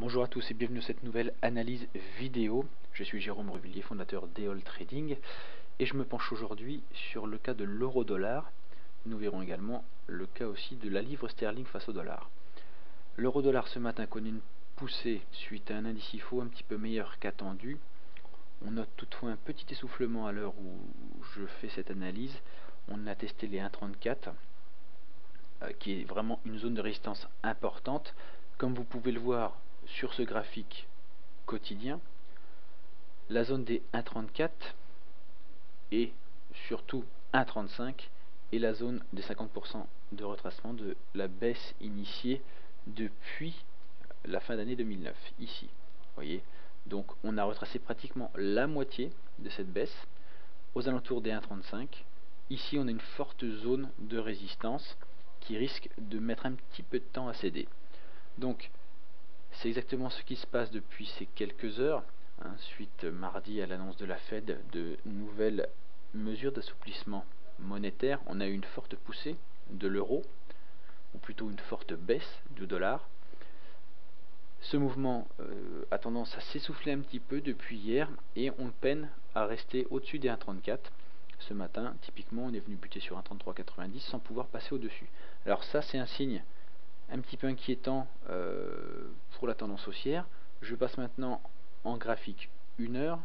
Bonjour à tous et bienvenue à cette nouvelle analyse vidéo. Je suis Jérôme Ruvillier, fondateur d'EOL Trading, et je me penche aujourd'hui sur le cas de l'euro-dollar. Nous verrons également le cas aussi de la livre sterling face au dollar. L'euro-dollar ce matin connaît une poussée suite à un indice IFO un petit peu meilleur qu'attendu. On note toutefois un petit essoufflement à l'heure où je fais cette analyse. On a testé les 1,34 qui est vraiment une zone de résistance importante. Comme vous pouvez le voir sur ce graphique quotidien, la zone des 1,34 et surtout 1,35 est la zone des 50% de retracement de la baisse initiée depuis la fin d'année 2009, ici. Voyez, donc on a retracé pratiquement la moitié de cette baisse aux alentours des 1,35. Ici on a une forte zone de résistance qui risque de mettre un petit peu de temps à céder. Donc c'est exactement ce qui se passe depuis ces quelques heures, suite mardi à l'annonce de la Fed de nouvelles mesures d'assouplissement monétaire. On a eu une forte poussée de l'euro, ou plutôt une forte baisse du dollar. Ce mouvement a tendance à s'essouffler un petit peu depuis hier et on peine à rester au-dessus des 1,34. Ce matin, typiquement, on est venu buter sur 1,3390 sans pouvoir passer au-dessus. Alors ça, c'est un signe un petit peu inquiétant pour la tendance haussière. Je passe maintenant en graphique 1 heure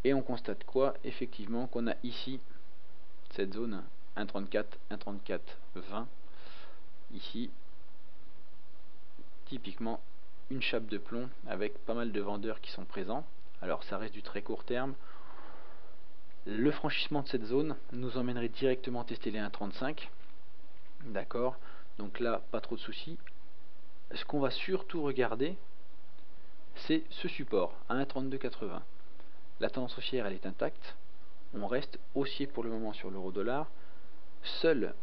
et on constate quoi? Effectivement qu'on a ici cette zone 1,34, 1,34,20 ici, typiquement une chape de plomb avec pas mal de vendeurs qui sont présents. Alors ça reste du très court terme. Le franchissement de cette zone nous emmènerait directement tester les 1,35. D'accord, donc là pas trop de soucis. Ce qu'on va surtout regarder, c'est ce support à 1,3280. La tendance haussière elle est intacte, on reste haussier pour le moment sur l'euro-dollar. Seule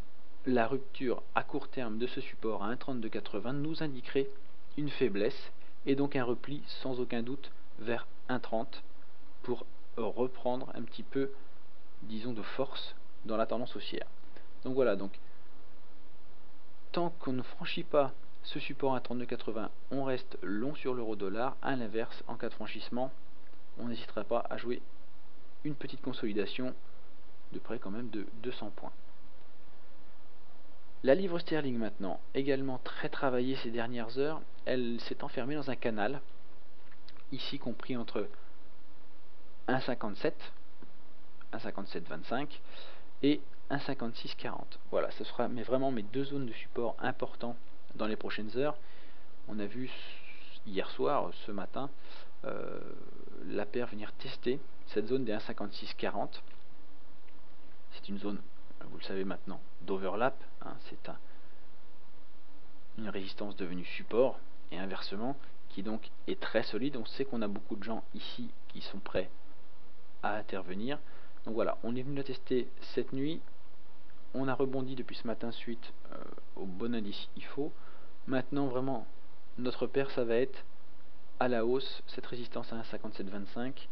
la rupture à court terme de ce support à 1,3280 nous indiquerait une faiblesse et donc un repli sans aucun doute vers 1,30 pour reprendre un petit peu, disons, de force dans la tendance haussière. Donc voilà, donc tant qu'on ne franchit pas ce support à 32,80, on reste long sur l'euro-dollar. À l'inverse, en cas de franchissement, on n'hésitera pas à jouer une petite consolidation de près quand même de 200 points. La livre sterling maintenant, également très travaillée ces dernières heures, elle s'est enfermée dans un canal, ici compris entre 1,57, 1,5725 et 1,5640. Voilà, ce sera vraiment mes deux zones de support importants dans les prochaines heures. On a vu hier soir, ce matin, la paire venir tester cette zone des 1,5640. C'est une zone, vous le savez maintenant, d'overlap. C'est une résistance devenue support et inversement, qui donc est très solide. On sait qu'on a beaucoup de gens ici qui sont prêts à intervenir. Donc voilà, on est venu la tester cette nuit. On a rebondi depuis ce matin suite au bon indice IFO. Maintenant vraiment notre paire ça va être à la hausse, cette résistance à 1,5725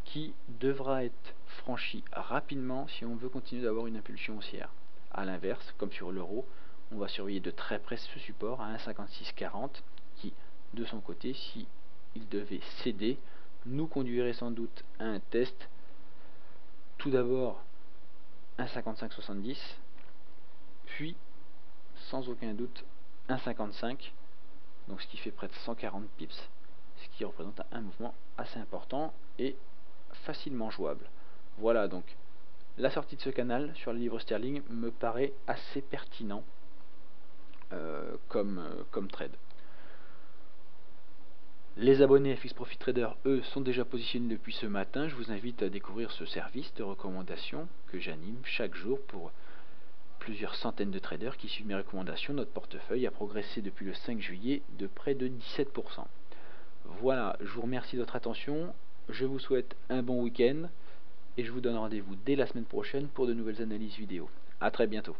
qui devra être franchie rapidement si on veut continuer d'avoir une impulsion haussière. A l'inverse, comme sur l'euro, on va surveiller de très près ce support à 1,5640 qui de son côté, si il devait céder, nous conduirait sans doute à un test. Tout d'abord 1,5570, puis sans aucun doute 1,55, donc ce qui fait près de 140 pips, ce qui représente un mouvement assez important et facilement jouable. Voilà, donc la sortie de ce canal sur la livre sterling me paraît assez pertinent comme trade. Les abonnés FX Profit Trader, eux, sont déjà positionnés depuis ce matin. Je vous invite à découvrir ce service de recommandation que j'anime chaque jour pour plusieurs centaines de traders qui suivent mes recommandations. Notre portefeuille a progressé depuis le 5 juillet de près de 17%. Voilà, je vous remercie de votre attention. Je vous souhaite un bon week-end et je vous donne rendez-vous dès la semaine prochaine pour de nouvelles analyses vidéo. A très bientôt.